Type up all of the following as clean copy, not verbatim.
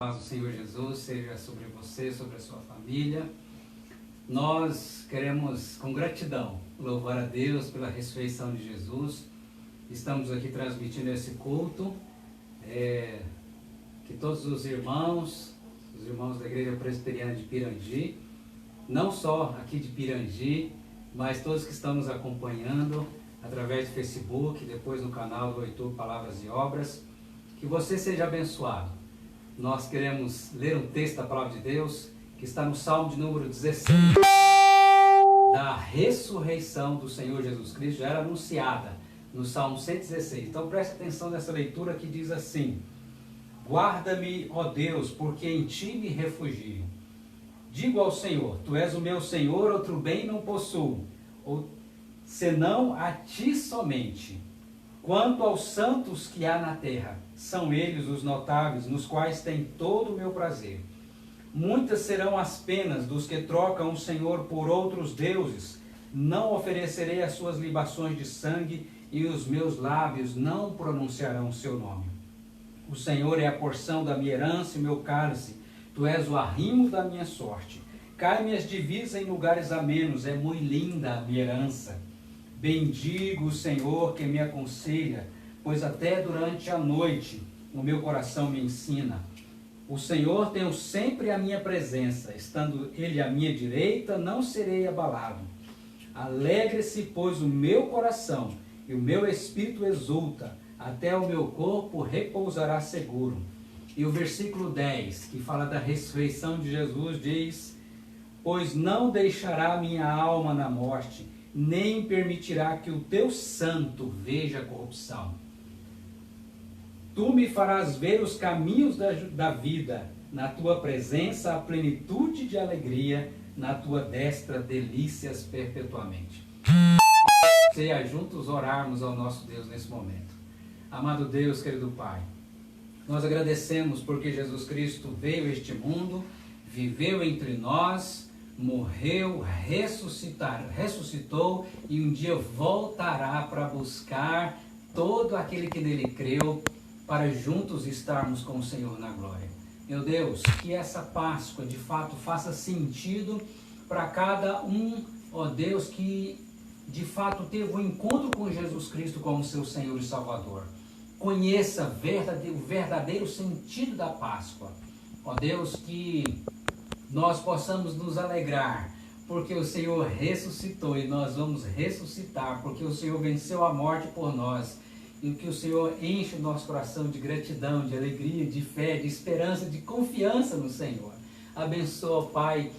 A paz do Senhor Jesus seja sobre você, sobre a sua família. Nós queremos, com gratidão, louvar a Deus pela ressurreição de Jesus. Estamos aqui transmitindo esse culto. Que todos os irmãos da Igreja Presbiteriana de Pirangi, não só aqui de Pirangi, mas todos que estão nos acompanhando através do Facebook, depois no canal do YouTube Palavras e Obras, que você seja abençoado. Nós queremos ler um texto da Palavra de Deus que está no Salmo de número 16, da ressurreição do Senhor Jesus Cristo, já era anunciada no Salmo 116. Então preste atenção nessa leitura que diz assim: guarda-me, ó Deus, porque em ti me refugio. Digo ao Senhor, tu és o meu Senhor, outro bem não possuo, senão a ti somente. Quanto aos santos que há na terra, são eles os notáveis, nos quais tem todo o meu prazer. Muitas serão as penas dos que trocam o Senhor por outros deuses. Não oferecerei as suas libações de sangue, e os meus lábios não pronunciarão o seu nome. O Senhor é a porção da minha herança e meu cálice. Tu és o arrimo da minha sorte. Cai-me as divisas em lugares amenos, é muito linda a minha herança. Bendigo o Senhor que me aconselha, pois até durante a noite o meu coração me ensina. O Senhor tem sempre a minha presença, estando Ele à minha direita, não serei abalado. Alegre-se, pois, o meu coração, e o meu espírito exulta, até o meu corpo repousará seguro. E o versículo 10, que fala da ressurreição de Jesus, diz: pois não deixará minha alma na morte, nem permitirá que o teu santo veja a corrupção. Tu me farás ver os caminhos da vida, na tua presença a plenitude de alegria, na tua destra delícias perpetuamente. Seja juntos orarmos ao nosso Deus nesse momento. Amado Deus, querido Pai, nós agradecemos porque Jesus Cristo veio a este mundo, viveu entre nós, morreu, ressuscitou e um dia voltará para buscar todo aquele que nele creu, para juntos estarmos com o Senhor na glória. Meu Deus, que essa Páscoa de fato faça sentido para cada um, ó Deus, que de fato teve um encontro com Jesus Cristo como seu Senhor e Salvador. Conheça o verdadeiro sentido da Páscoa. Ó Deus, que nós possamos nos alegrar, porque o Senhor ressuscitou e nós vamos ressuscitar, porque o Senhor venceu a morte por nós. E que o Senhor enche o nosso coração de gratidão, de alegria, de fé, de esperança, de confiança no Senhor. Abençoa, Pai,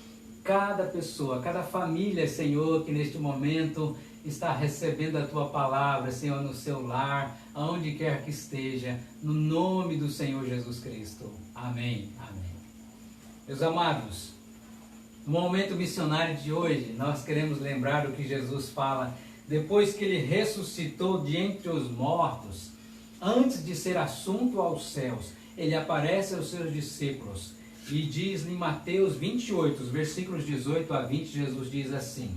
cada pessoa, cada família, Senhor, que neste momento está recebendo a Tua palavra, Senhor, no seu lar, aonde quer que esteja, no nome do Senhor Jesus Cristo. Amém. Amém. Meus amados, no momento missionário de hoje, nós queremos lembrar o que Jesus fala depois que Ele ressuscitou de entre os mortos. Antes de ser assunto aos céus, Ele aparece aos seus discípulos e diz em Mateus 28, os versículos 18 a 20, Jesus diz assim: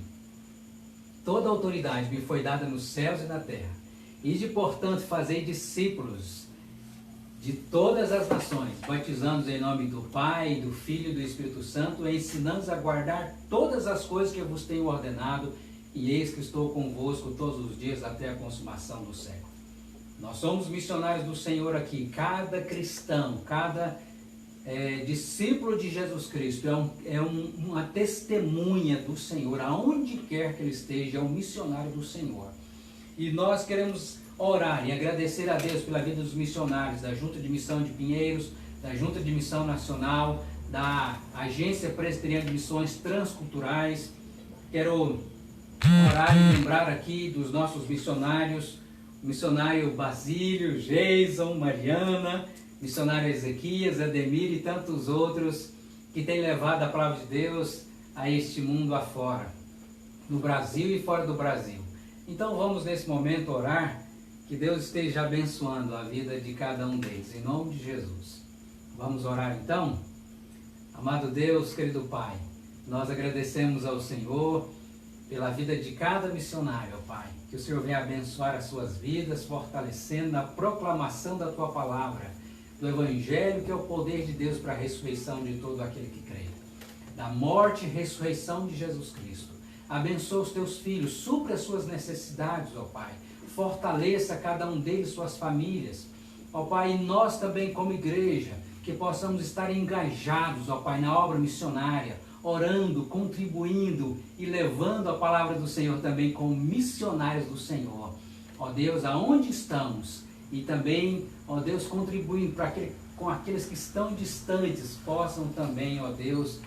toda autoridade me foi dada nos céus e na terra. Ide, portanto, fazei discípulos de todas as nações, batizando-os em nome do Pai, do Filho e do Espírito Santo, e ensinando-os a guardar todas as coisas que eu vos tenho ordenado, e eis que estou convosco todos os dias até a consumação do século. Nós somos missionários do Senhor aqui. Cada cristão, cada discípulo de Jesus Cristo é uma testemunha do Senhor, aonde quer que ele esteja, é um missionário do Senhor. E nós queremos orar e agradecer a Deus pela vida dos missionários, da Junta de Missão de Pinheiros, da Junta de Missão Nacional, da Agência Presbiteriana de Missões Transculturais. Quero orar e lembrar aqui dos nossos missionários, o missionário Basílio, Jason, Mariana, missionário Ezequias, Ademir e tantos outros que têm levado a palavra de Deus a este mundo afora, no Brasil e fora do Brasil. Então vamos nesse momento orar, que Deus esteja abençoando a vida de cada um deles, em nome de Jesus. Vamos orar então? Amado Deus, querido Pai, nós agradecemos ao Senhor pela vida de cada missionário, ó Pai. Que o Senhor venha abençoar as suas vidas, fortalecendo a proclamação da Tua palavra, do Evangelho, que é o poder de Deus para a ressurreição de todo aquele que crê. Da morte e ressurreição de Jesus Cristo. Abençoa os teus filhos, supra as suas necessidades, ó Pai. Fortaleça cada um deles, suas famílias. Ó Pai, e nós também como igreja, que possamos estar engajados, ó Pai, na obra missionária, orando, contribuindo e levando a palavra do Senhor também como missionários do Senhor. Ó Deus, aonde estamos, e também, ó Deus, contribuindo para com aqueles que estão distantes, possam também, ó Deus,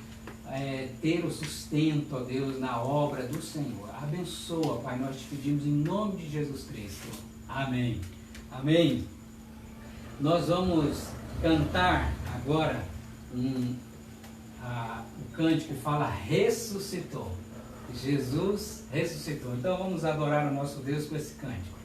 ter o sustento, ó Deus, na obra do Senhor. Abençoa, Pai, nós te pedimos em nome de Jesus Cristo. Amém. Amém. Nós vamos cantar agora o cântico que fala ressuscitou. Jesus ressuscitou. Então vamos adorar o nosso Deus com esse cântico.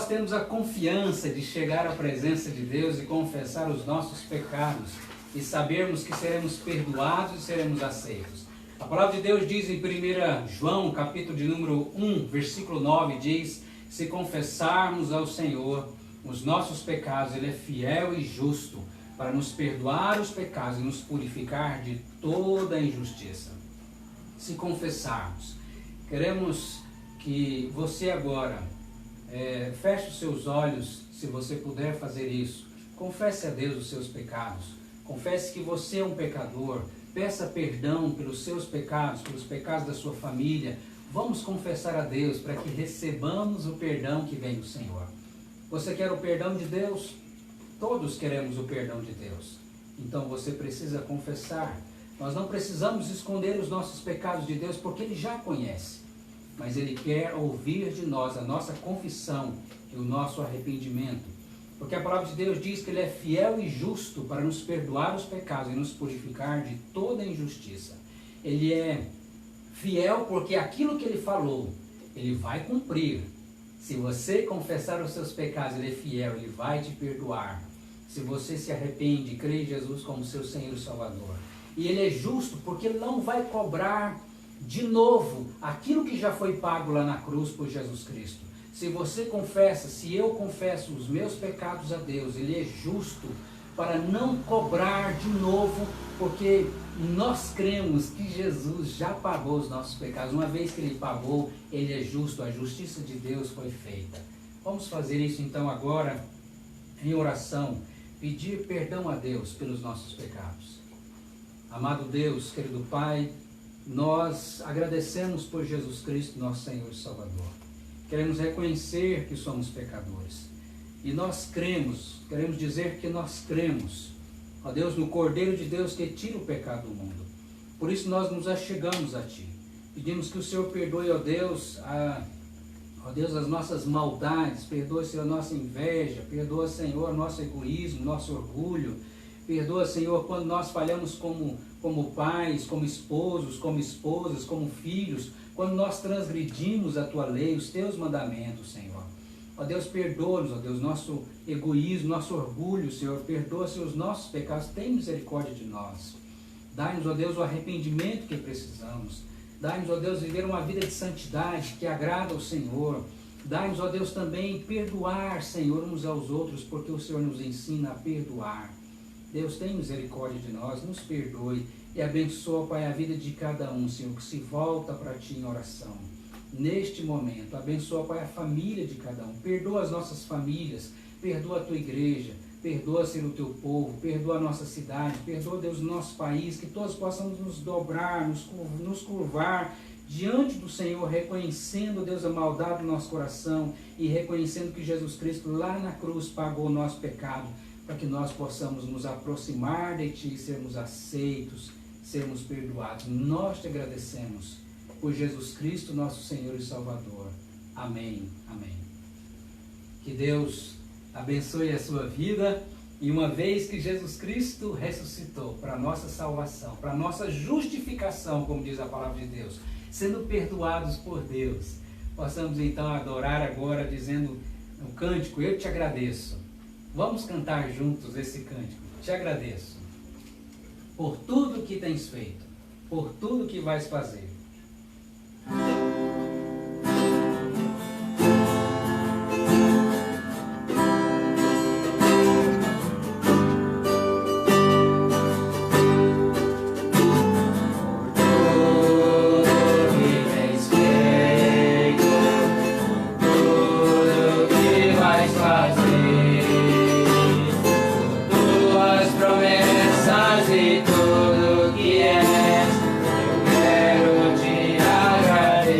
Temos a confiança de chegar à presença de Deus e confessar os nossos pecados e sabermos que seremos perdoados e seremos aceitos. A palavra de Deus diz em 1 João, capítulo de número 1, versículo 9, diz: se confessarmos ao Senhor os nossos pecados, Ele é fiel e justo para nos perdoar os pecados e nos purificar de toda a injustiça. Se confessarmos, queremos que você agora feche os seus olhos, se você puder fazer isso. Confesse a Deus os seus pecados. Confesse que você é um pecador. Peça perdão pelos seus pecados, pelos pecados da sua família. Vamos confessar a Deus para que recebamos o perdão que vem do Senhor. Você quer o perdão de Deus? Todos queremos o perdão de Deus. Então você precisa confessar. Nós não precisamos esconder os nossos pecados de Deus, porque Ele já conhece. Mas Ele quer ouvir de nós a nossa confissão e o nosso arrependimento. Porque a palavra de Deus diz que Ele é fiel e justo para nos perdoar os pecados e nos purificar de toda injustiça. Ele é fiel porque aquilo que Ele falou, Ele vai cumprir. Se você confessar os seus pecados, Ele é fiel, Ele vai te perdoar. Se você se arrepende e crê em Jesus como seu Senhor e Salvador. E Ele é justo porque Ele não vai cobrar de novo aquilo que já foi pago lá na cruz por Jesus Cristo. Se você confessa, se eu confesso os meus pecados a Deus, Ele é justo para não cobrar de novo, porque nós cremos que Jesus já pagou os nossos pecados. Uma vez que Ele pagou, Ele é justo, a justiça de Deus foi feita. Vamos fazer isso então agora em oração, pedir perdão a Deus pelos nossos pecados. Amado Deus, querido Pai, nós agradecemos por Jesus Cristo, nosso Senhor e Salvador. Queremos reconhecer que somos pecadores. E nós queremos dizer que nós cremos, ó Deus, no Cordeiro de Deus que tira o pecado do mundo. Por isso nós nos achegamos a Ti. Pedimos que o Senhor perdoe, ó Deus, as nossas maldades, perdoa, Senhor, a nossa inveja, perdoa, Senhor, nosso egoísmo, nosso orgulho, perdoa, Senhor, quando nós falhamos como pais, como esposos, como esposas, como filhos, quando nós transgredimos a Tua lei, os Teus mandamentos, Senhor. Ó Deus, perdoa-nos, ó Deus, nosso egoísmo, nosso orgulho, Senhor, perdoa, Senhor, os nossos pecados, tem misericórdia de nós. Dai-nos, ó Deus, o arrependimento que precisamos. Dai-nos, ó Deus, viver uma vida de santidade que agrada ao Senhor. Dai-nos, ó Deus, também perdoar, Senhor, uns aos outros, porque o Senhor nos ensina a perdoar. Deus, tem misericórdia de nós, nos perdoe e abençoa, Pai, a vida de cada um, Senhor, que se volta para Ti em oração. Neste momento, abençoa, Pai, a família de cada um. Perdoa as nossas famílias, perdoa a Tua igreja, perdoa, Senhor, o Teu povo, perdoa a nossa cidade, perdoa, Deus, o nosso país, que todos possamos nos dobrar, nos curvar diante do Senhor, reconhecendo, Deus, a maldade do nosso coração e reconhecendo que Jesus Cristo lá na cruz pagou o nosso pecado, para que nós possamos nos aproximar de Ti, sermos aceitos, sermos perdoados. Nós Te agradecemos por Jesus Cristo, nosso Senhor e Salvador. Amém. Amém. Que Deus abençoe a sua vida, e uma vez que Jesus Cristo ressuscitou para a nossa salvação, para a nossa justificação, como diz a palavra de Deus, sendo perdoados por Deus, possamos então adorar agora dizendo no cântico, eu te agradeço. Vamos cantar juntos esse cântico. Te agradeço por tudo que tens feito, por tudo que vais fazer. E tudo que és, eu quero te agradecer.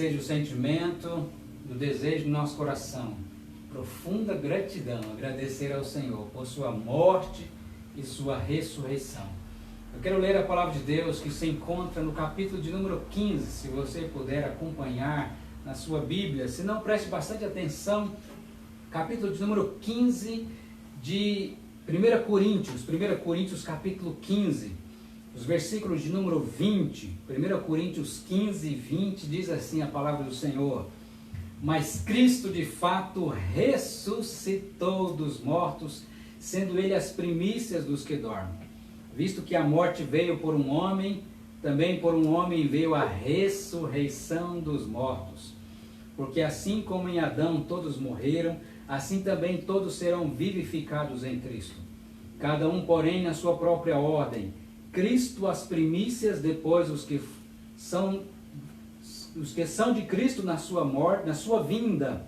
seja o sentimento e o desejo do nosso coração. Profunda gratidão, agradecer ao Senhor por sua morte e sua ressurreição. Eu quero ler a palavra de Deus que se encontra no capítulo de número 15, se você puder acompanhar na sua Bíblia. Se não, preste bastante atenção. Capítulo de número 15 de 1 Coríntios capítulo 15, os versículos de número 20. 1 Coríntios 15, 20 diz assim a palavra do Senhor: mas Cristo de fato ressuscitou dos mortos, sendo ele as primícias dos que dormem. Visto que a morte veio por um homem, também por um homem veio a ressurreição dos mortos. Porque assim como em Adão todos morreram, assim também todos serão vivificados em Cristo. Cada um, porém, na sua própria ordem. Cristo as primícias, depois os que são de Cristo na sua morte, na sua vinda.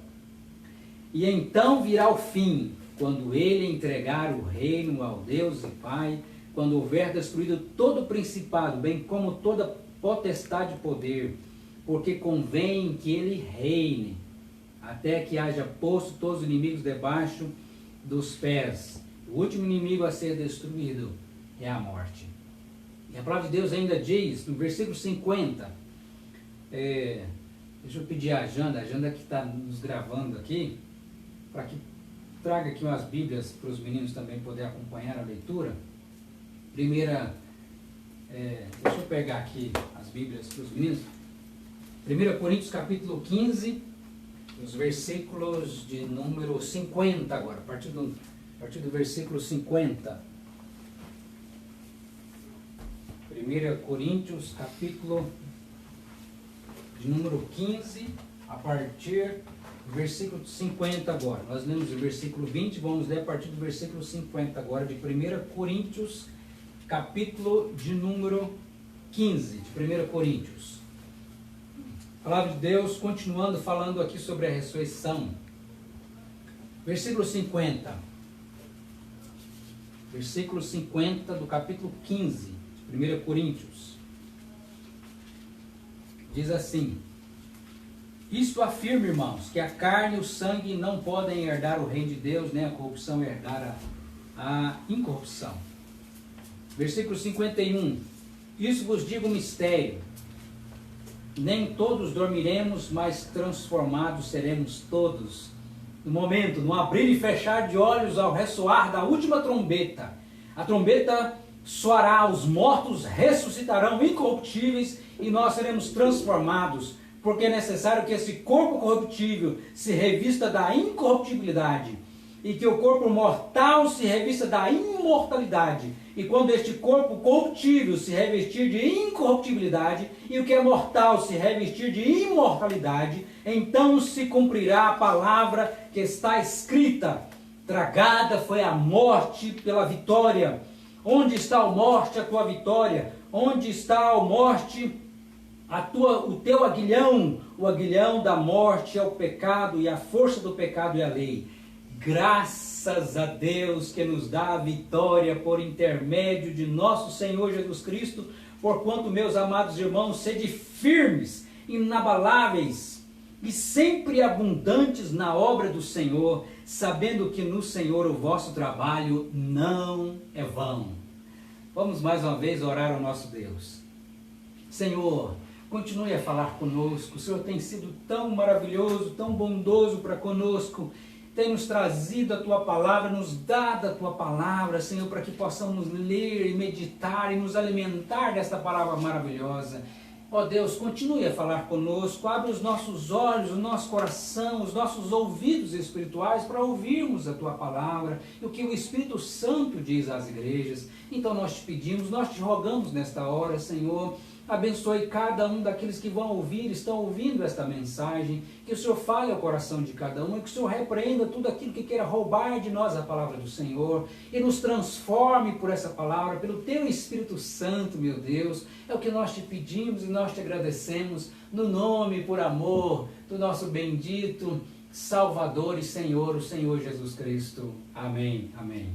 E então virá o fim, quando ele entregar o reino ao Deus e Pai, quando houver destruído todo o principado, bem como toda potestade e poder, porque convém que ele reine, até que haja posto todos os inimigos debaixo dos pés. O último inimigo a ser destruído é a morte. E a palavra de Deus ainda diz, no versículo 50, deixa eu pedir a Janda que está nos gravando aqui, para que traga aqui umas Bíblias para os meninos também poderem acompanhar a leitura. Deixa eu pegar aqui as Bíblias para os meninos. 1 Coríntios capítulo 15, os versículos de número 50 agora, a partir do versículo 50. 1 Coríntios capítulo de número 15, a partir do versículo 50 agora. Nós lemos o versículo 20, vamos ler a partir do versículo 50 agora, de 1 Coríntios, capítulo de número 15, de 1 Coríntios. A palavra de Deus, continuando falando aqui sobre a ressurreição. Versículo 50. Versículo 50 do capítulo 15, de 1 Coríntios. Diz assim: isto afirma, irmãos, que a carne e o sangue não podem herdar o reino de Deus, nem a corrupção herdar a incorrupção. Versículo 51. Isso vos digo um mistério. Nem todos dormiremos, mas transformados seremos todos. No momento, no abrir e fechar de olhos, ao ressoar da última trombeta. A trombeta soará, os mortos ressuscitarão incorruptíveis e nós seremos transformados, porque é necessário que esse corpo corruptível se revista da incorruptibilidade e que o corpo mortal se revista da imortalidade. E quando este corpo corruptível se revestir de incorruptibilidade e o que é mortal se revestir de imortalidade, então se cumprirá a palavra que está escrita: tragada foi a morte pela vitória. Onde está a morte, a tua vitória? Onde está a morte, o teu aguilhão? O aguilhão da morte é o pecado, e a força do pecado é a lei. Graças a Deus que nos dá a vitória por intermédio de nosso Senhor Jesus Cristo, porquanto, meus amados irmãos, sede firmes, inabaláveis e sempre abundantes na obra do Senhor, sabendo que no Senhor o vosso trabalho não é vão. Vamos mais uma vez orar ao nosso Deus. Senhor, continue a falar conosco. O Senhor tem sido tão maravilhoso, tão bondoso para conosco. Tem nos trazido a Tua palavra, nos dado a Tua palavra, Senhor, para que possamos ler e meditar e nos alimentar desta palavra maravilhosa. Ó Deus, continue a falar conosco, abre os nossos olhos, o nosso coração, os nossos ouvidos espirituais para ouvirmos a Tua palavra e o que o Espírito Santo diz às igrejas. Então nós te pedimos, nós te rogamos nesta hora, Senhor, abençoe cada um daqueles que vão ouvir, estão ouvindo esta mensagem, que o Senhor fale ao coração de cada um, e que o Senhor repreenda tudo aquilo que queira roubar de nós a palavra do Senhor, e nos transforme por essa palavra, pelo Teu Espírito Santo, meu Deus. É o que nós te pedimos e nós te agradecemos, no nome e por amor do nosso bendito Salvador e Senhor, o Senhor Jesus Cristo. Amém, amém.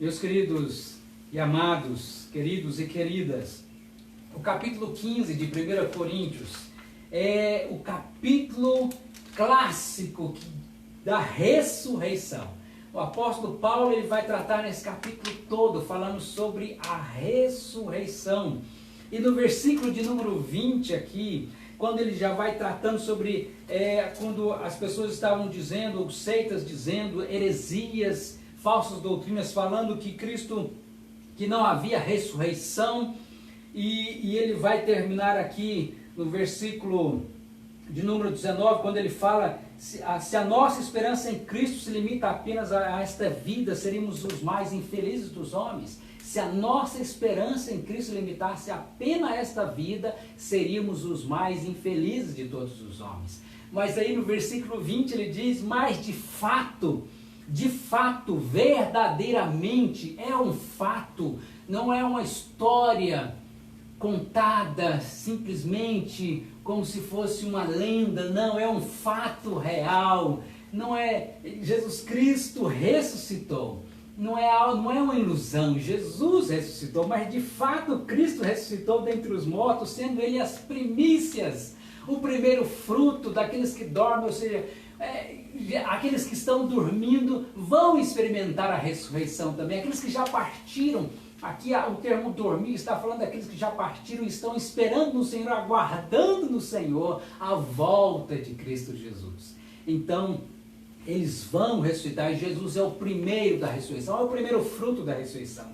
Meus queridos e amados, queridos e queridas, o capítulo 15 de 1 Coríntios é o capítulo clássico da ressurreição. O apóstolo Paulo ele vai tratar nesse capítulo todo, falando sobre a ressurreição. E no versículo de número 20 aqui, quando ele já vai tratando sobre, quando as pessoas estavam dizendo, os seitas dizendo, heresias, falsas doutrinas, falando que Cristo, que não havia ressurreição, e ele vai terminar aqui no versículo de número 19, quando ele fala, se a nossa esperança em Cristo se limita apenas a esta vida, seríamos os mais infelizes dos homens. Se a nossa esperança em Cristo limitasse apenas a esta vida, seríamos os mais infelizes de todos os homens. Mas aí no versículo 20 ele diz, mas de fato, verdadeiramente, é um fato, não é uma história contada simplesmente como se fosse uma lenda, não, é um fato real, não é, Jesus Cristo ressuscitou, não é uma ilusão, Jesus ressuscitou, mas de fato Cristo ressuscitou dentre os mortos, sendo Ele as primícias, o primeiro fruto daqueles que dormem, ou seja, aqueles que estão dormindo vão experimentar a ressurreição também, aqueles que já partiram. Aqui o termo dormir está falando daqueles que já partiram e estão esperando no Senhor, aguardando no Senhor a volta de Cristo Jesus. Então, eles vão ressuscitar e Jesus é o primeiro da ressurreição, é o primeiro fruto da ressurreição.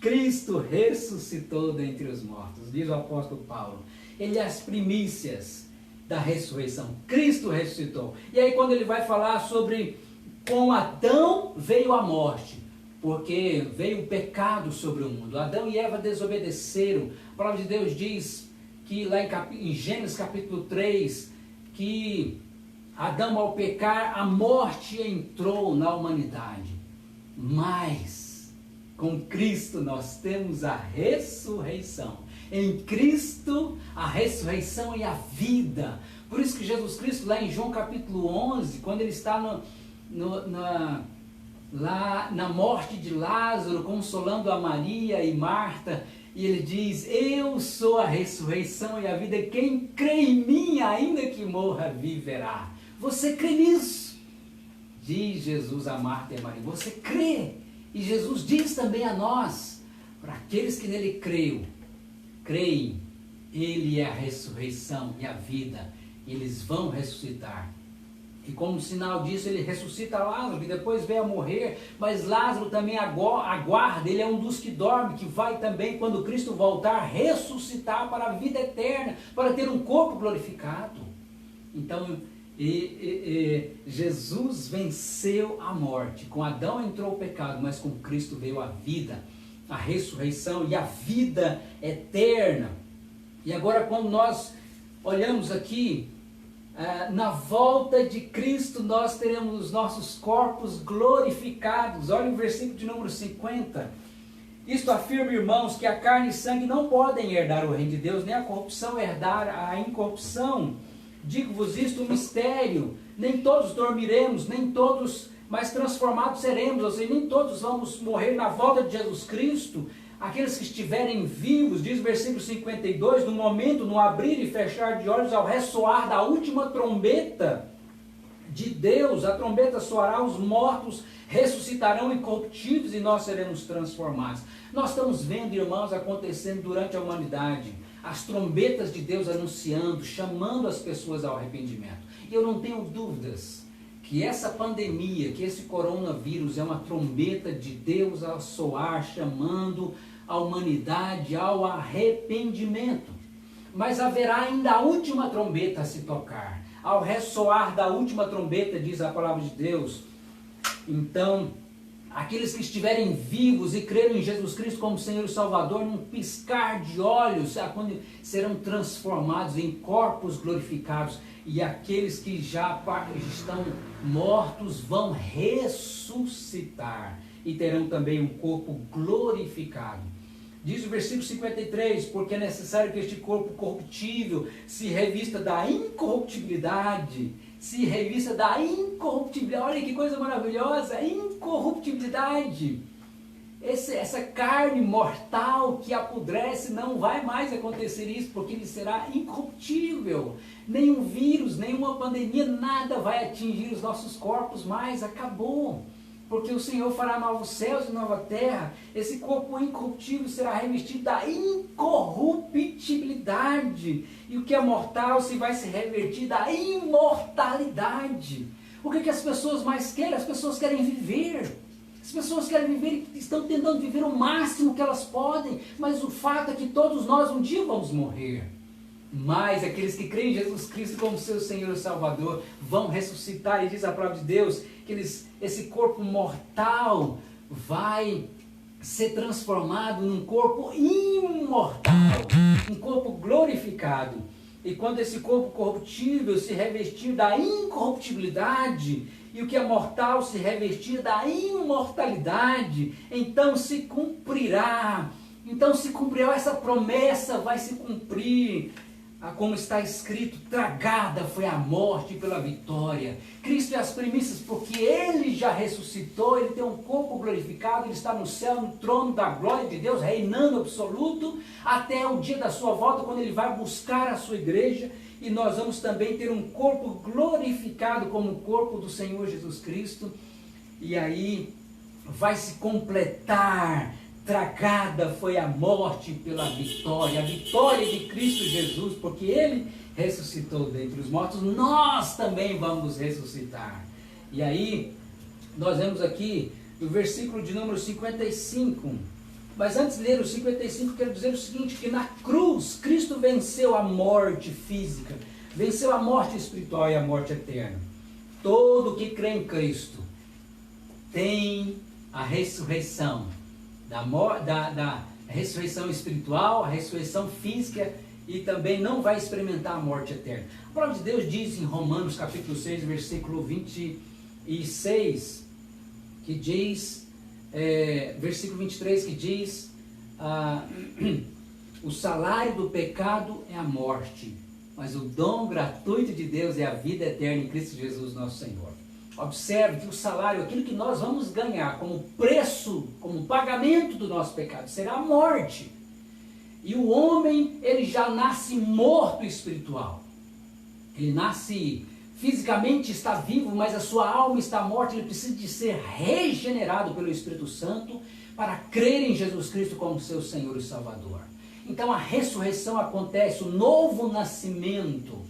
Cristo ressuscitou dentre os mortos, diz o apóstolo Paulo. Ele é as primícias da ressurreição. Cristo ressuscitou. E aí quando ele vai falar sobre com Adão veio a morte, porque veio o pecado sobre o mundo. Adão e Eva desobedeceram. A palavra de Deus diz que lá em Gênesis capítulo 3, que Adão ao pecar, a morte entrou na humanidade. Mas com Cristo nós temos a ressurreição. Em Cristo a ressurreição e a vida. Por isso que Jesus Cristo lá em João capítulo 11, quando ele está lá na morte de Lázaro, consolando a Maria e Marta, e ele diz, eu sou a ressurreição e a vida, quem crê em mim, ainda que morra, viverá. Você crê nisso? Diz Jesus a Marta e a Maria, você crê? E Jesus diz também a nós, para aqueles que nele creem, ele é a ressurreição e a vida, eles vão ressuscitar. E como sinal disso, ele ressuscita Lázaro, que depois veio a morrer, mas Lázaro também aguarda, ele é um dos que dorme, que vai também, quando Cristo voltar, ressuscitar para a vida eterna, para ter um corpo glorificado. Então, Jesus venceu a morte, com Adão entrou o pecado, mas com Cristo veio a vida, a ressurreição e a vida eterna. E agora quando nós olhamos aqui, na volta de Cristo nós teremos os nossos corpos glorificados. Olha o versículo de número 50. Isto afirma, irmãos, que a carne e sangue não podem herdar o reino de Deus, nem a corrupção herdar a incorrupção. Digo-vos isto um mistério, nem todos dormiremos, nem todos, mas transformados seremos, ou seja, nem todos vamos morrer na volta de Jesus Cristo. Aqueles que estiverem vivos, diz o versículo 52, no momento, no abrir e fechar de olhos, ao ressoar da última trombeta de Deus, a trombeta soará, os mortos ressuscitarão incorruptíveis e nós seremos transformados. Nós estamos vendo, irmãos, acontecendo durante a humanidade, as trombetas de Deus anunciando, chamando as pessoas ao arrependimento. E eu não tenho dúvidas que essa pandemia, que esse coronavírus é uma trombeta de Deus a soar, chamando a humanidade ao arrependimento. Mas haverá ainda a última trombeta a se tocar. Ao ressoar da última trombeta, diz a palavra de Deus, então, aqueles que estiverem vivos e crerem em Jesus Cristo como Senhor e Salvador, num piscar de olhos, serão transformados em corpos glorificados. E aqueles que já estão mortos vão ressuscitar e terão também um corpo glorificado. Diz o versículo 53, porque é necessário que este corpo corruptível se revista da incorruptibilidade. Olha que coisa maravilhosa, incorruptibilidade. essa carne mortal que apodrece, não vai mais acontecer isso, porque ele será incorruptível. Nenhum vírus, nenhuma pandemia, nada vai atingir os nossos corpos mais, acabou. Porque o Senhor fará novos céus e nova terra, esse corpo incorruptível será revestido da incorruptibilidade, e o que é mortal vai se revertir da imortalidade. O que as pessoas mais querem? As pessoas querem viver. As pessoas querem viver e estão tentando viver o máximo que elas podem, mas o fato é que todos nós um dia vamos morrer. Mas aqueles que creem em Jesus Cristo como seu Senhor e Salvador vão ressuscitar, e diz a palavra de Deus que esse corpo mortal vai ser transformado num corpo imortal, um corpo glorificado. E quando esse corpo corruptível se revestir da incorruptibilidade, e o que é mortal se revestir da imortalidade, então se cumprirá. Então se cumprirá, essa promessa vai se cumprir. Como está escrito, tragada foi a morte pela vitória. Cristo é as primícias, porque Ele já ressuscitou, Ele tem um corpo glorificado, Ele está no céu, no trono da glória de Deus, reinando absoluto, até o dia da sua volta, quando Ele vai buscar a sua igreja, e nós vamos também ter um corpo glorificado como o corpo do Senhor Jesus Cristo, e aí vai se completar. Tragada foi a morte pela vitória, a vitória de Cristo Jesus, porque Ele ressuscitou dentre os mortos, nós também vamos ressuscitar. E aí, nós vemos aqui no versículo de número 55, mas antes de ler o 55, quero dizer o seguinte, que na cruz, Cristo venceu a morte física, venceu a morte espiritual e a morte eterna. Todo que crê em Cristo tem a ressurreição, da ressurreição espiritual, a ressurreição física, e também não vai experimentar a morte eterna. A palavra de Deus diz em Romanos capítulo 6, versículo 26, que diz, versículo 23, que diz, o salário do pecado é a morte, mas o dom gratuito de Deus é a vida eterna em Cristo Jesus nosso Senhor. Observe que o salário, aquilo que nós vamos ganhar como preço, como pagamento do nosso pecado, será a morte. E o homem, ele já nasce morto espiritual. Ele nasce fisicamente, está vivo, mas a sua alma está morta. Ele precisa de ser regenerado pelo Espírito Santo para crer em Jesus Cristo como seu Senhor e Salvador. Então a ressurreição acontece, o novo nascimento.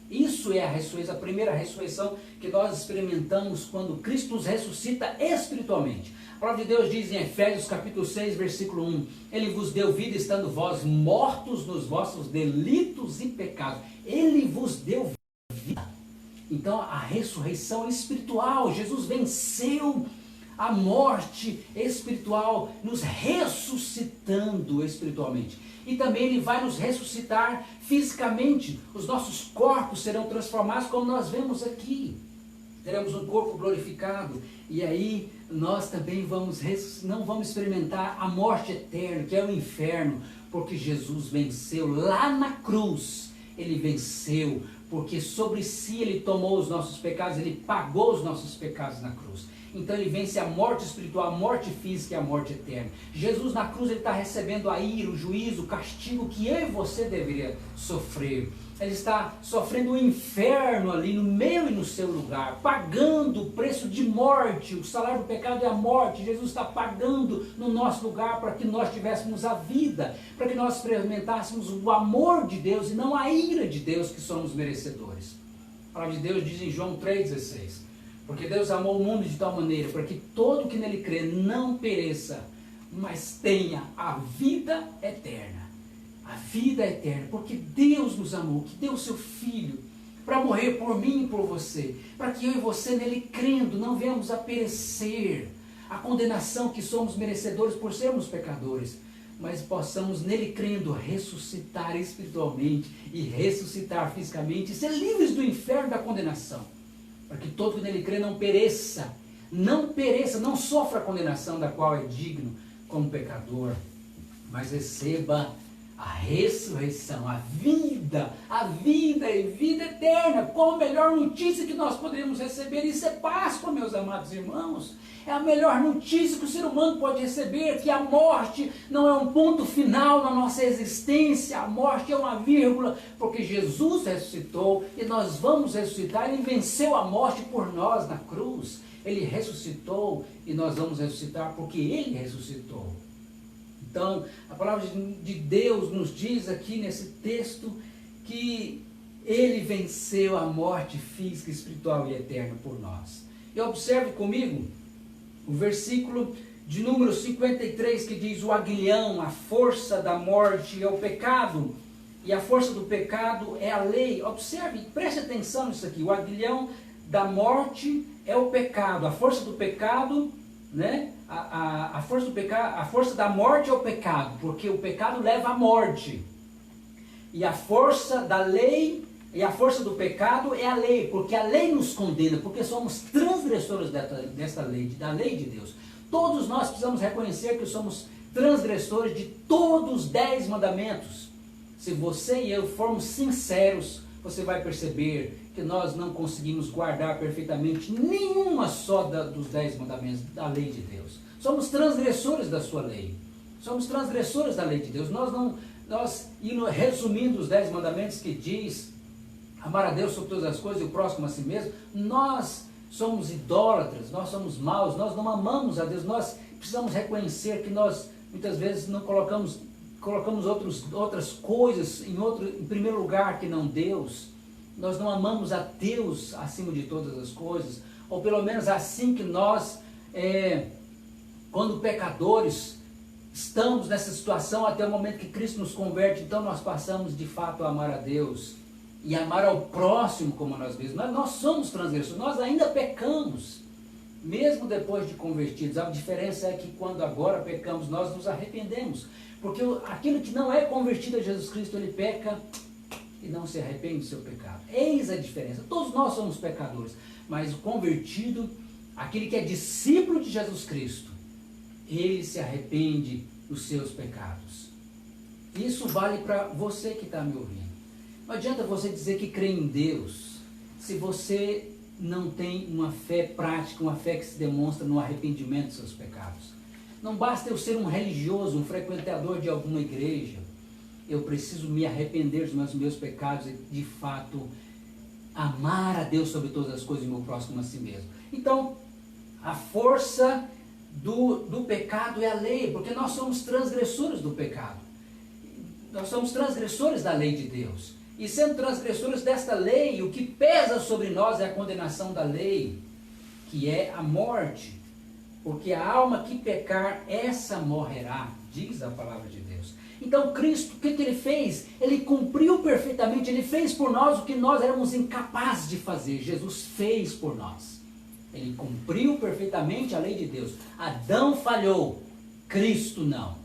Isso é a ressurreição, a primeira ressurreição que nós experimentamos quando Cristo nos ressuscita espiritualmente. A palavra de Deus diz em Efésios capítulo 6, versículo 1, Ele vos deu vida estando vós mortos nos vossos delitos e pecados. Ele vos deu vida. Então a ressurreição espiritual, Jesus venceu a morte espiritual, nos ressuscitando espiritualmente. E também Ele vai nos ressuscitar fisicamente. Os nossos corpos serão transformados como nós vemos aqui. Teremos um corpo glorificado. E aí nós também não vamos experimentar a morte eterna, que é o inferno, porque Jesus venceu lá na cruz. Ele venceu, porque sobre si Ele tomou os nossos pecados, Ele pagou os nossos pecados na cruz. Então Ele vence a morte espiritual, a morte física e a morte eterna. Jesus na cruz, Ele está recebendo a ira, o juízo, o castigo que eu e você deveria sofrer. Ele está sofrendo o inferno ali no meu e no seu lugar, pagando o preço de morte. O salário do pecado é a morte. Jesus está pagando no nosso lugar para que nós tivéssemos a vida, para que nós experimentássemos o amor de Deus e não a ira de Deus, que somos merecedores. A palavra de Deus diz em João 3,16, porque Deus amou o mundo de tal maneira para que todo que nele crê não pereça, mas tenha a vida eterna. A vida eterna, porque Deus nos amou, que deu o seu Filho para morrer por mim e por você, para que eu e você nele crendo não venhamos a perecer a condenação que somos merecedores por sermos pecadores, mas possamos nele crendo ressuscitar espiritualmente e ressuscitar fisicamente e ser livres do inferno e da condenação, para que todo que nele crê não pereça, não sofra a condenação da qual é digno como pecador, mas receba a ressurreição, a vida e vida eterna. Qual a melhor notícia que nós poderíamos receber? Isso é Páscoa, meus amados irmãos. É a melhor notícia que o ser humano pode receber, que a morte não é um ponto final na nossa existência, a morte é uma vírgula, porque Jesus ressuscitou e nós vamos ressuscitar. Ele venceu a morte por nós na cruz, ele ressuscitou e nós vamos ressuscitar porque ele ressuscitou. Então, a palavra de Deus nos diz aqui nesse texto que ele venceu a morte física, espiritual e eterna por nós. E observe comigo o versículo de número 53, que diz: o aguilhão, a força da morte é o pecado, e a força do pecado é a lei. Observe, preste atenção nisso aqui. O aguilhão da morte é o pecado, a força do pecado, né? A força do pecado, a força da morte é o pecado, porque o pecado leva à morte. E a força da lei e a força do pecado é a lei, porque a lei nos condena, porque somos transgressores dessa lei, da lei de Deus. Todos nós precisamos reconhecer que somos transgressores de todos os 10 mandamentos. Se você e eu formos sinceros, você vai perceber que nós não conseguimos guardar perfeitamente nenhuma só dos 10 mandamentos da lei de Deus. Somos transgressores da sua lei. Somos transgressores da lei de Deus. Resumindo os 10 mandamentos que diz amar a Deus sobre todas as coisas e o próximo a si mesmo, nós somos idólatras, nós somos maus, nós não amamos a Deus. Nós precisamos reconhecer que nós muitas vezes não colocamos outras coisas em primeiro lugar que não Deus. Nós não amamos a Deus acima de todas as coisas, ou pelo menos assim que nós, quando pecadores, estamos nessa situação até o momento que Cristo nos converte, então nós passamos de fato a amar a Deus e amar ao próximo como a nós mesmos. Nós somos transgressores, nós ainda pecamos, mesmo depois de convertidos. A diferença é que quando agora pecamos, nós nos arrependemos, porque aquele que não é convertido a Jesus Cristo, ele peca e não se arrepende do seu pecado. Eis a diferença. Todos nós somos pecadores, mas o convertido, aquele que é discípulo de Jesus Cristo, ele se arrepende dos seus pecados. Isso vale para você que está me ouvindo. Não adianta você dizer que crê em Deus se você não tem uma fé prática, uma fé que se demonstra no arrependimento dos seus pecados. Não basta eu ser um religioso, um frequentador de alguma igreja. Eu preciso me arrepender dos meus pecados e, de fato, amar a Deus sobre todas as coisas e o meu próximo a si mesmo. Então, a força do pecado é a lei, porque nós somos transgressores do pecado. Nós somos transgressores da lei de Deus. E sendo transgressores desta lei, o que pesa sobre nós é a condenação da lei, que é a morte. Porque a alma que pecar, essa morrerá, diz a palavra de Deus. Então Cristo, o que ele fez? Ele cumpriu perfeitamente, ele fez por nós o que nós éramos incapazes de fazer. Jesus fez por nós. Ele cumpriu perfeitamente a lei de Deus. Adão falhou, Cristo não.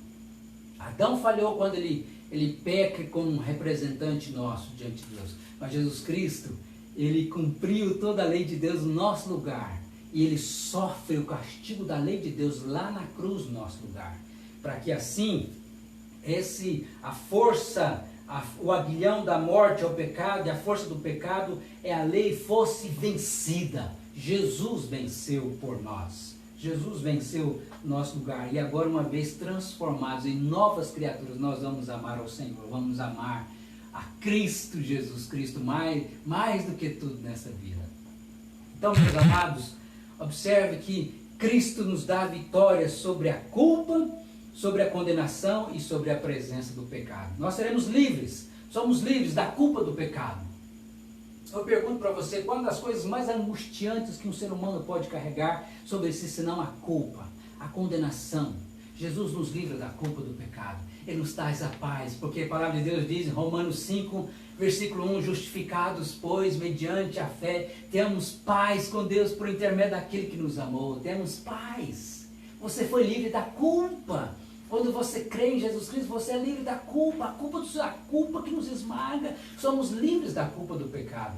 Adão falhou quando ele peca como um representante nosso diante de Deus. Mas Jesus Cristo, ele cumpriu toda a lei de Deus no nosso lugar. E ele sofre o castigo da lei de Deus lá na cruz no nosso lugar. Para que assim, a força, o aguilhão da morte é o pecado, e a força do pecado é a lei, fosse vencida. Jesus venceu por nós. Jesus venceu nosso lugar. E agora, uma vez transformados em novas criaturas, nós vamos amar ao Senhor. Vamos amar a Cristo Jesus Cristo mais do que tudo nessa vida. Então, meus amados, observe que Cristo nos dá a vitória sobre a culpa, sobre a condenação e sobre a presença do pecado. Nós seremos livres, somos livres da culpa do pecado. Eu pergunto para você, qual é uma das coisas mais angustiantes que um ser humano pode carregar sobre si, senão a culpa, a condenação? Jesus nos livra da culpa do pecado. Ele nos traz a paz, porque a palavra de Deus diz em Romanos 5, versículo 1, justificados, pois, mediante a fé, temos paz com Deus por intermédio daquele que nos amou. Temos paz. Você foi livre da culpa. Quando você crê em Jesus Cristo, você é livre da culpa. A culpa que nos esmaga. Somos livres da culpa do pecado.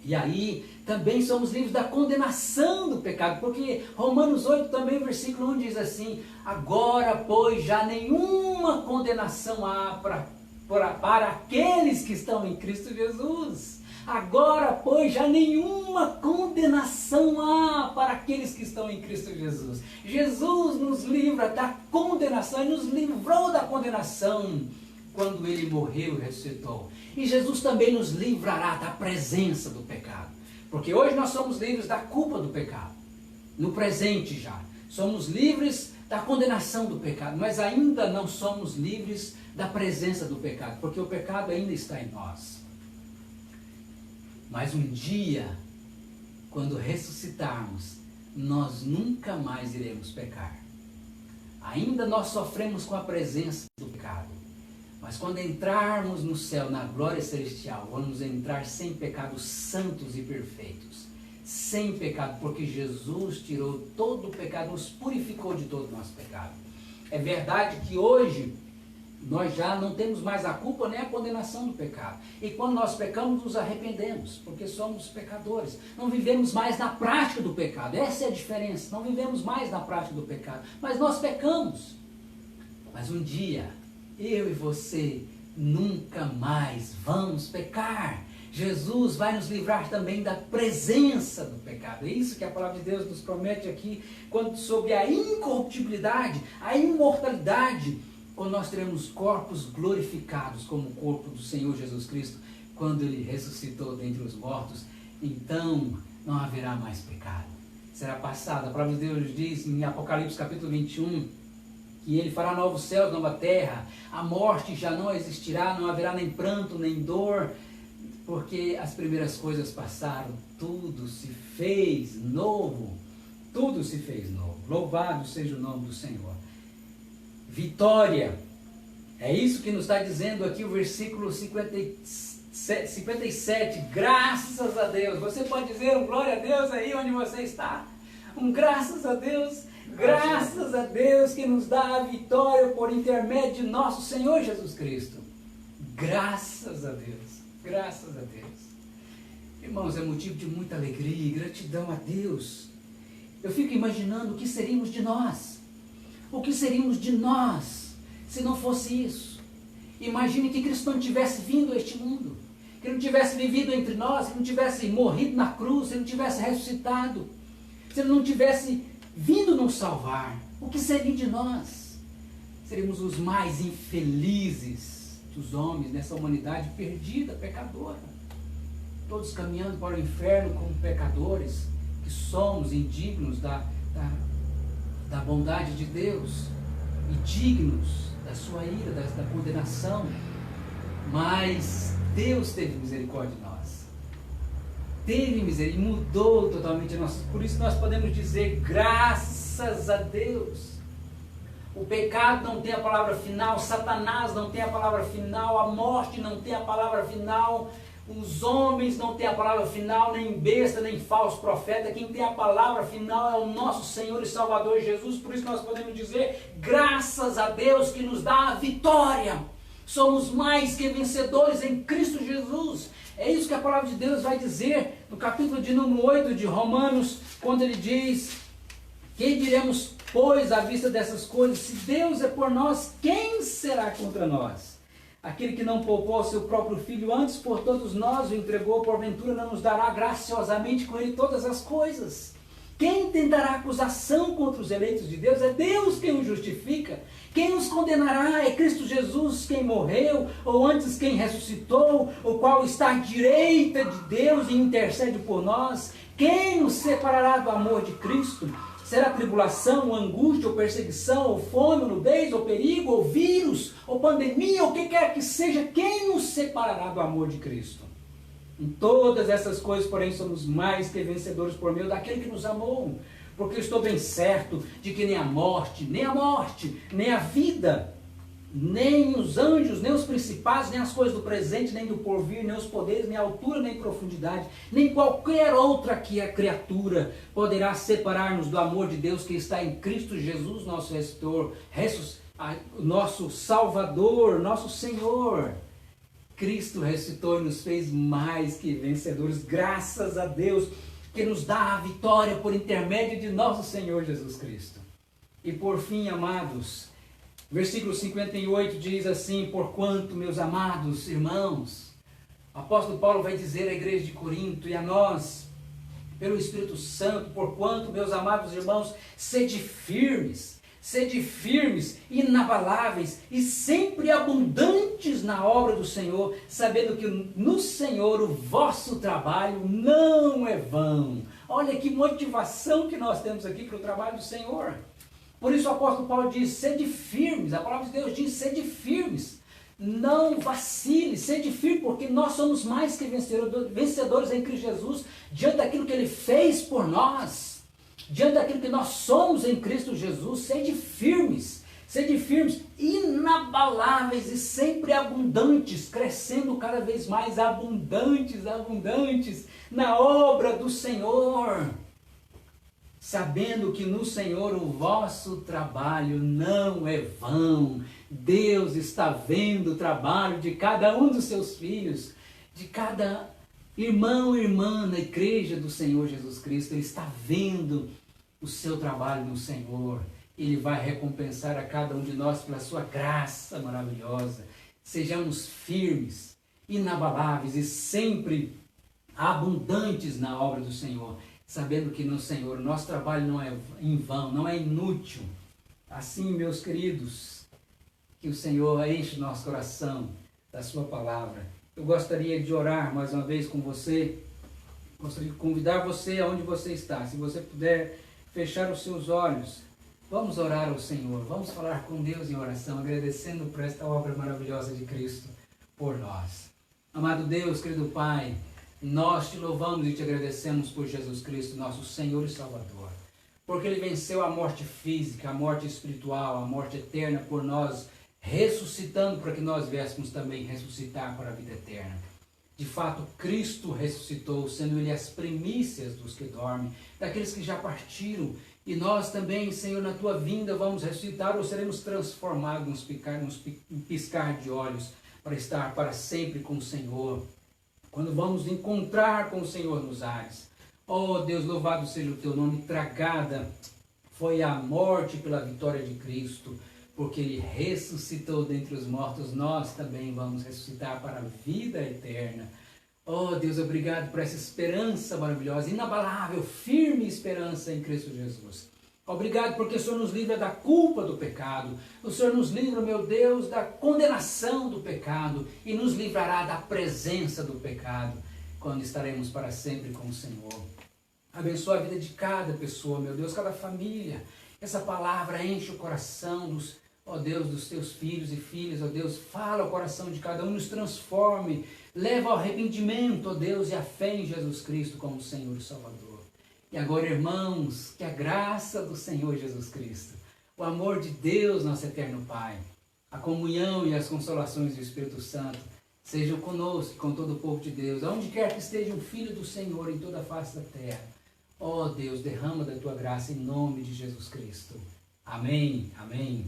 E aí também somos livres da condenação do pecado, porque Romanos 8 também, versículo 1 diz assim: agora, pois, já nenhuma condenação há para aqueles que estão em Cristo Jesus. Agora, pois, já nenhuma condenação há para aqueles que estão em Cristo Jesus. Jesus nos livra da condenação, Ele nos livrou da condenação quando Ele morreu e ressuscitou. E Jesus também nos livrará da presença do pecado. Porque hoje nós somos livres da culpa do pecado. No presente já. Somos livres da condenação do pecado, mas ainda não somos livres da presença do pecado, porque o pecado ainda está em nós. Mas um dia, quando ressuscitarmos, nós nunca mais iremos pecar. Ainda nós sofremos com a presença do pecado. Mas quando entrarmos no céu, na glória celestial, vamos entrar sem pecados, santos e perfeitos. Sem pecado, porque Jesus tirou todo o pecado, nos purificou de todo o nosso pecado. É verdade que hoje nós já não temos mais a culpa nem a condenação do pecado. E quando nós pecamos, nos arrependemos, porque somos pecadores. Não vivemos mais na prática do pecado. Essa é a diferença. Não vivemos mais na prática do pecado. Mas nós pecamos. Mas um dia, eu e você nunca mais vamos pecar. Jesus vai nos livrar também da presença do pecado. É isso que a palavra de Deus nos promete aqui, quando sobre a incorruptibilidade, a imortalidade, quando nós teremos corpos glorificados como o corpo do Senhor Jesus Cristo, quando Ele ressuscitou dentre os mortos, então não haverá mais pecado. Será passado. A palavra de Deus diz em Apocalipse capítulo 21, que Ele fará novos céus, nova terra, a morte já não existirá, não haverá nem pranto, nem dor, porque as primeiras coisas passaram, tudo se fez novo, tudo se fez novo. Louvado seja o nome do Senhor. Vitória, é isso que nos está dizendo aqui o versículo 57, graças a Deus. Você pode dizer um glória a Deus aí onde você está? Um graças a Deus. Graças a Deus que nos dá a vitória por intermédio de nosso Senhor Jesus Cristo. Graças a Deus. Graças a Deus. Irmãos, é motivo de muita alegria e gratidão a Deus. Eu fico imaginando o que seríamos de nós. O que seríamos de nós se não fosse isso? Imagine que Cristo não tivesse vindo a este mundo. Que Ele não tivesse vivido entre nós. Que Ele não tivesse morrido na cruz. Se Ele não tivesse ressuscitado. Se Ele não tivesse vindo nos salvar, o que seria de nós? Seríamos os mais infelizes dos homens nessa humanidade perdida, pecadora. Todos caminhando para o inferno como pecadores, que somos indignos da bondade de Deus e dignos da sua ira, da condenação. Mas Deus teve misericórdia de nós. Teve misericórdia, mudou totalmente a nossa. Por isso nós podemos dizer graças a Deus. O pecado não tem a palavra final, Satanás não tem a palavra final, a morte não tem a palavra final, os homens não têm a palavra final, nem besta, nem falso profeta. Quem tem a palavra final é o nosso Senhor e Salvador Jesus. Por isso nós podemos dizer graças a Deus que nos dá a vitória. Somos mais que vencedores em Cristo Jesus. É isso que a palavra de Deus vai dizer no capítulo de número 8 de Romanos, quando ele diz: que diremos, pois, à vista dessas coisas? Se Deus é por nós, quem será contra nós? Aquele que não poupou seu próprio filho, antes por todos nós o entregou, porventura não nos dará graciosamente com ele todas as coisas? Quem tentará acusação contra os eleitos de Deus? É Deus quem os justifica. Quem os condenará? É Cristo Jesus quem morreu, ou antes quem ressuscitou, o qual está à direita de Deus e intercede por nós. Quem nos separará do amor de Cristo? Será tribulação, ou angústia, ou perseguição, ou fome, ou nudez, ou perigo, ou vírus, ou pandemia, ou o que quer que seja? Quem nos separará do amor de Cristo? Em todas essas coisas, porém, somos mais que vencedores por meio daquele que nos amou. Porque eu estou bem certo de que nem a morte, nem a vida, nem os anjos, nem os principados, nem as coisas do presente, nem do porvir, nem os poderes, nem a altura, nem profundidade, nem qualquer outra criatura poderá separar-nos do amor de Deus que está em Cristo Jesus, nosso Redentor, nosso Salvador, nosso Senhor. Cristo ressuscitou e nos fez mais que vencedores, graças a Deus, que nos dá a vitória por intermédio de nosso Senhor Jesus Cristo. E por fim, amados, versículo 58 diz assim: porquanto, meus amados irmãos, o apóstolo Paulo vai dizer à igreja de Corinto e a nós, pelo Espírito Santo, porquanto, meus amados irmãos, sede firmes, inabaláveis e sempre abundantes na obra do Senhor, sabendo que no Senhor o vosso trabalho não é vão. Olha que motivação que nós temos aqui para o trabalho do Senhor. Por isso o apóstolo Paulo diz: sede firmes. A palavra de Deus diz: sede firmes. Não vacile, sede firme, porque nós somos mais que vencedores em Cristo Jesus, diante daquilo que Ele fez por nós, diante daquilo que nós somos em Cristo Jesus. Sede firmes, inabaláveis e sempre abundantes, crescendo cada vez mais abundantes na obra do Senhor, sabendo que no Senhor o vosso trabalho não é vão. Deus está vendo o trabalho de cada um dos seus filhos, de cada irmão e irmã na igreja do Senhor Jesus Cristo. Ele está vendo o seu trabalho no Senhor. Ele vai recompensar a cada um de nós pela sua graça maravilhosa. Sejamos firmes, inabaláveis e sempre abundantes na obra do Senhor, sabendo que no Senhor o nosso trabalho não é em vão, não é inútil. Assim, meus queridos, que o Senhor enche o nosso coração da sua palavra. Eu gostaria de orar mais uma vez com você. Gostaria de convidar você aonde você está. Se você puder fechar os seus olhos, vamos orar ao Senhor. Vamos falar com Deus em oração, agradecendo por esta obra maravilhosa de Cristo por nós. Amado Deus, querido Pai, nós te louvamos e te agradecemos por Jesus Cristo, nosso Senhor e Salvador. Porque Ele venceu a morte física, a morte espiritual, a morte eterna por nós, ressuscitando para que nós viéssemos também ressuscitar para a vida eterna. De fato, Cristo ressuscitou, sendo Ele as primícias dos que dormem, daqueles que já partiram. E nós também, Senhor, na Tua vinda vamos ressuscitar ou seremos transformados num piscar de olhos para estar para sempre com o Senhor. Quando vamos encontrar com o Senhor nos ares. Oh Deus, louvado seja o Teu nome. Tragada foi a morte pela vitória de Cristo. Porque Ele ressuscitou dentre os mortos, nós também vamos ressuscitar para a vida eterna. Oh Deus, obrigado por essa esperança maravilhosa, inabalável, firme esperança em Cristo Jesus. Obrigado porque o Senhor nos livra da culpa do pecado. O Senhor nos livra, meu Deus, da condenação do pecado e nos livrará da presença do pecado, quando estaremos para sempre com o Senhor. Abençoa a vida de cada pessoa, meu Deus, cada família. Essa palavra enche o coração ó Deus, dos teus filhos e filhas, ó Deus, fala ao coração de cada um, nos transforme, leva ao arrependimento, ó Deus, e a fé em Jesus Cristo como Senhor e Salvador. E agora, irmãos, que a graça do Senhor Jesus Cristo, o amor de Deus, nosso eterno Pai, a comunhão e as consolações do Espírito Santo sejam conosco, com todo o povo de Deus, aonde quer que esteja um filho do Senhor em toda a face da terra. Ó Deus, derrama da Tua graça em nome de Jesus Cristo. Amém, amém.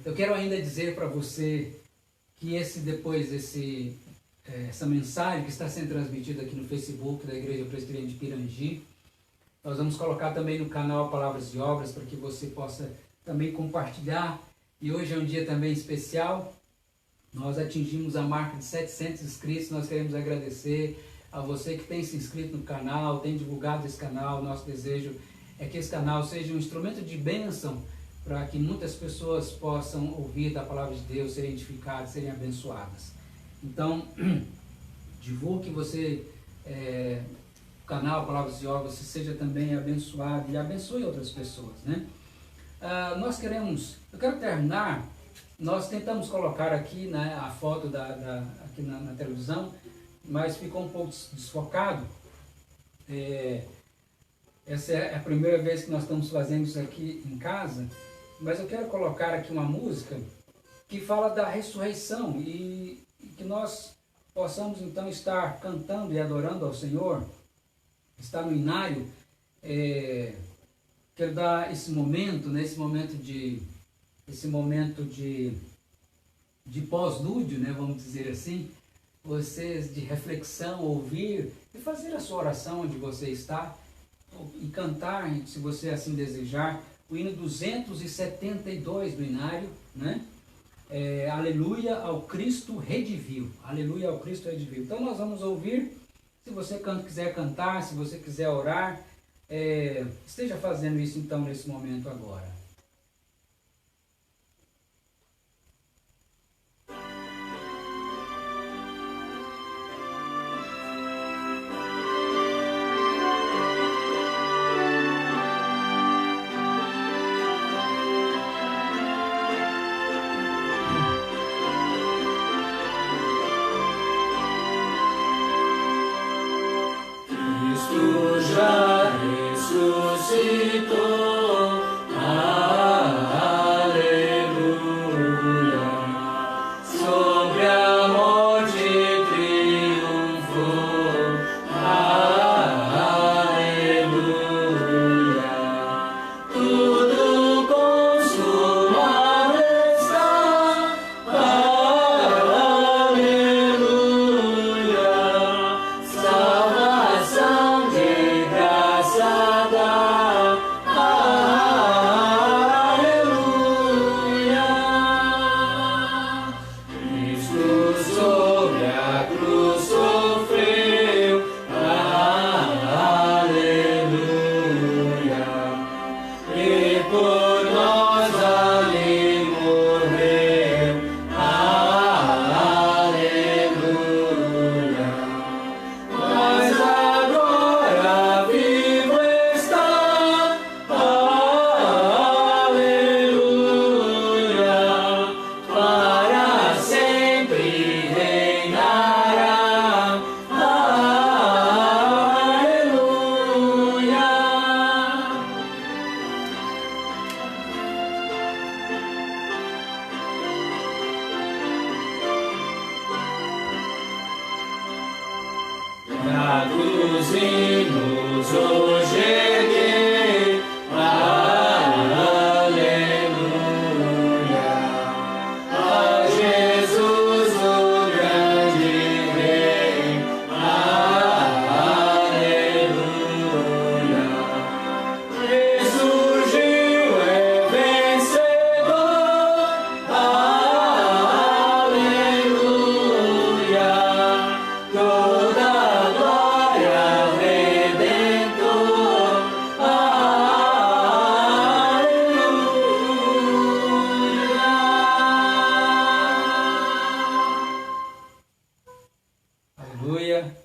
Eu quero ainda dizer para você que essa mensagem que está sendo transmitida aqui no Facebook da Igreja Presbiteriana de Pirangi, nós vamos colocar também no canal Palavras e Obras para que você possa também compartilhar. E hoje é um dia também especial, nós atingimos a marca de 700 inscritos, nós queremos agradecer a você que tem se inscrito no canal, tem divulgado esse canal. Nosso desejo é que esse canal seja um instrumento de bênção para que muitas pessoas possam ouvir da palavra de Deus, serem edificadas, serem abençoadas. Então, divulgue você, o canal Palavras e Obras, você seja também abençoado e abençoe outras pessoas, né? Eu quero terminar, nós tentamos colocar aqui, né, a foto aqui na televisão, mas ficou um pouco desfocado. Essa é a primeira vez que nós estamos fazendo isso aqui em casa, mas eu quero colocar aqui uma música que fala da ressurreição e que nós possamos então estar cantando e adorando ao Senhor. Está no inário. Quero dar esse momento, né, esse momento de de pós-lúdio, né, vamos dizer assim, vocês de reflexão, ouvir e fazer a sua oração onde você está e cantar, se você assim desejar, o hino 272 do Inário, né? Aleluia ao Cristo rediviu. Aleluia ao Cristo rediviu. Então nós vamos ouvir. Se você quiser cantar, se você quiser orar, esteja fazendo isso então nesse momento agora.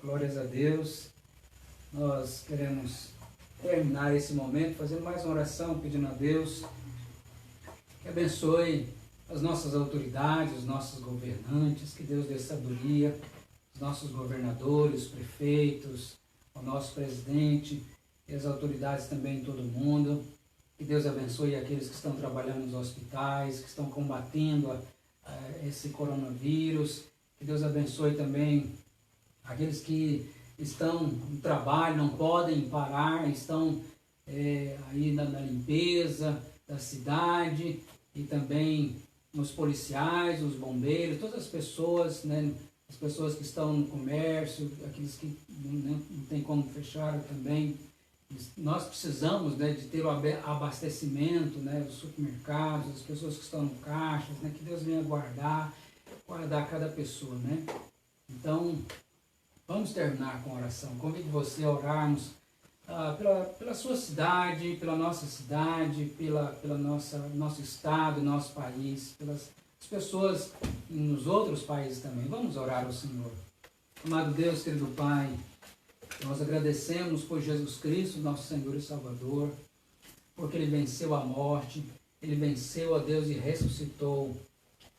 Glórias a Deus. Nós queremos terminar esse momento fazendo mais uma oração, pedindo a Deus que abençoe as nossas autoridades, os nossos governantes, que Deus dê sabedoria, os nossos governadores, prefeitos, o nosso presidente e as autoridades também em todo o mundo. Que Deus abençoe aqueles que estão trabalhando nos hospitais, que estão combatendo esse coronavírus. Que Deus abençoe também aqueles que estão no trabalho, não podem parar, estão aí na limpeza da cidade, e também os policiais, os bombeiros, todas as pessoas, né, as pessoas que estão no comércio, aqueles que não tem como fechar também. Nós precisamos, né, de ter o abastecimento, né, dos supermercados, as pessoas que estão no caixa, né, que Deus venha guardar cada pessoa, né? Então, vamos terminar com a oração. Convido você a orarmos pela sua cidade, pela nossa cidade, pela nosso estado, nosso país, pelas pessoas nos outros países também. Vamos orar ao Senhor. Amado Deus, querido Pai, nós agradecemos por Jesus Cristo, nosso Senhor e Salvador, porque Ele venceu a morte, Ele venceu, ó Deus, e ressuscitou.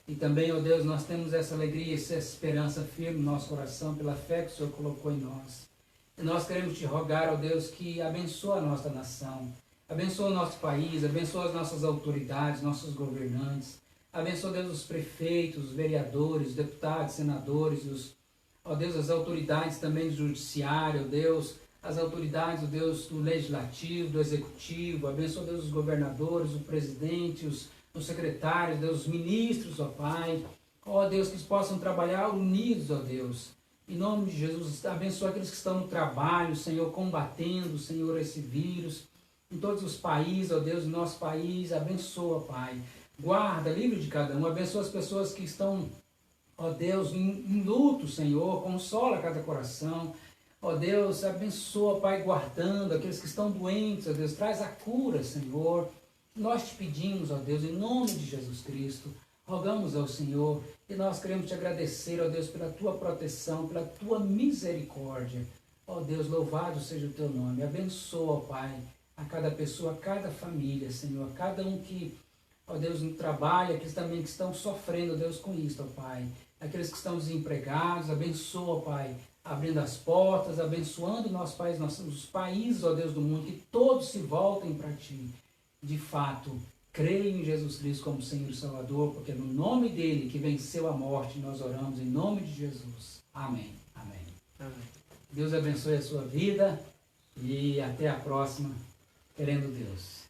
E também, ó Deus, nós temos essa alegria, essa esperança firme no nosso coração, pela fé que o Senhor colocou em nós. E nós queremos te rogar, ó Deus, que abençoa a nossa nação, abençoa o nosso país, abençoa as nossas autoridades, nossos governantes, abençoa, Deus, os prefeitos, os vereadores, os deputados, senadores, ó Deus, as autoridades também do judiciário, ó Deus, as autoridades, ó Deus, do legislativo, do executivo, abençoa, Deus, os governadores, o presidente, os secretários, Deus, os ministros, ó Pai, Ó Deus, que eles possam trabalhar unidos, ó Deus. Em nome de Jesus, abençoa aqueles que estão no trabalho, Senhor, combatendo, Senhor, esse vírus. Em todos os países, ó Deus, em nosso país, abençoa, Pai. Guarda, livre de cada um, abençoa as pessoas que estão, ó Deus, em luto, Senhor, consola cada coração. Ó Deus, abençoa, Pai, guardando aqueles que estão doentes, ó Deus, traz a cura, Senhor. Nós te pedimos, ó Deus, em nome de Jesus Cristo, rogamos ao Senhor e nós queremos te agradecer, ó Deus, pela tua proteção, pela tua misericórdia. Ó Deus, louvado seja o teu nome. Abençoa, ó Pai, a cada pessoa, a cada família, Senhor, a cada um que, ó Deus, no trabalho, aqueles também que estão sofrendo, ó Deus, com isso, ó Pai. Aqueles que estão desempregados, abençoa, ó Pai, abrindo as portas, abençoando nosso país, os países, ó Deus do mundo, que todos se voltem para Ti. De fato, creio em Jesus Cristo como Senhor e Salvador, porque é no nome dele que venceu a morte, nós oramos em nome de Jesus. Amém. Amém. Amém. Deus abençoe a sua vida e até a próxima, querendo Deus.